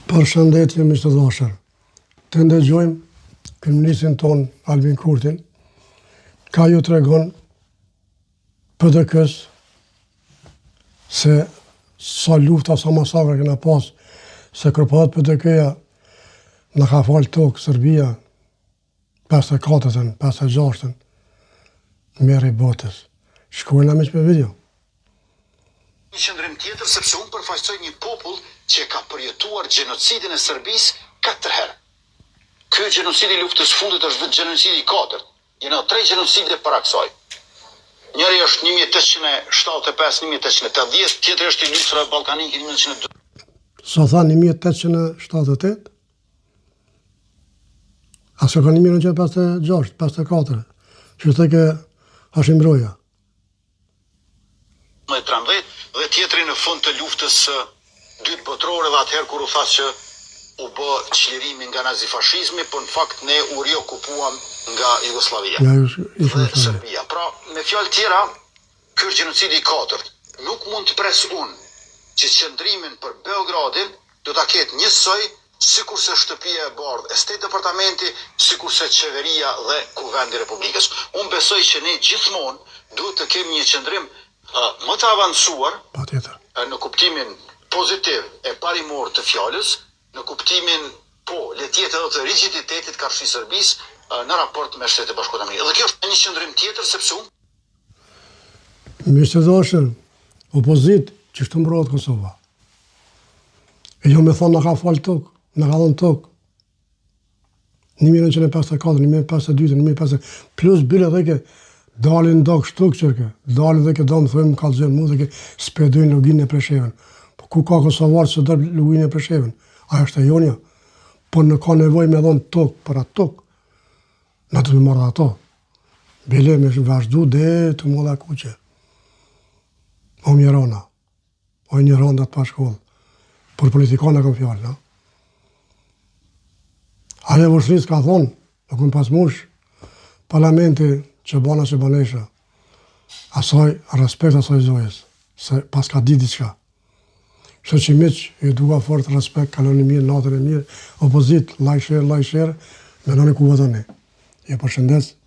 Përshëndetje miq të dashur. Të ndëgjojmë kryeministrin ton Albin Kurtin, ka ju tregon PDK-s se sa lufta, sa masakra kena pas, se kërkohet PDK-ja na ka fal tokë Serbia 54-ën, 56-ën, merri botës. Shkojnë me për video. Një qëndrim tjetër sepse unë përfaqësoj një popull që ka përjetuar gjenocidin e Serbisë 4 herë. Ky gjenocidi i luftës fundit është vetë gjenocidi i 4. Jena 3 gjenocide para kësaj. Njëri është 1875-1880, tjetri është i luftëve ballkanike 1902. Sa tha 1878? Aso ka 1956, 54. Që të ke Hashim Roja. 13 dhe tjetri në fund të luftës dytë botërore dhe atëherë kur u thas që u bë çlirimi nga nazifashizmi, por në fakt ne u riokupuam nga Jugosllavia dhe Serbia. Pra, me fjalë tjera, ky është gjenocidi i 4. Nuk mund të pres unë që qëndrimin për Beogradin do ta ketë njësoj sikurse shtëpia e bardhë e State Departamenti, sikurse qeveria dhe kuvendi i Republikës. Unë besoj që ne gjithmonë duhet të kemi një qëndrim më të avancuar në kuptimin pozitiv e parimor të fjalës, në kuptimin le të jetë edhe të rigiditetit karshi Serbisë në raport me Shtetet e Bashkuara të Amerikës. Dhe kjo është një qëndrim tjetër sepse miq të dashur, opozit që shtë mbrohet Kosova. E jo me thonë na ka falë tokë, na ka dhënë tokë. 1954, 1952, 1950, plus bile dhe ke dalin do kështu kështu, dalin dhe ke do më thëmë kalëzën mu dhe ke spedojnë loginë e Preshevën. Po ku ka Kosovarë që dërë loginë e Preshevën? Aja është e jonja. Po në ka nevoj me dhonë tokë për atë tokë. Në të të marrë ato. Bile me vazhdu dhe të molla kuqe. O mjerona. O një ronda të pashkollë. Por politikana kam fjallë, no? Aja vështëris ka thonë, në këmë pas mush, parlamenti që bana që banesha, asaj respekt asaj zojës, se pas ka di diçka. Kështu që miq, ju dua fort respekt, kaloni mirë, natën e mirë, opozit, like share, menoni ku votoni. Ju përshëndes.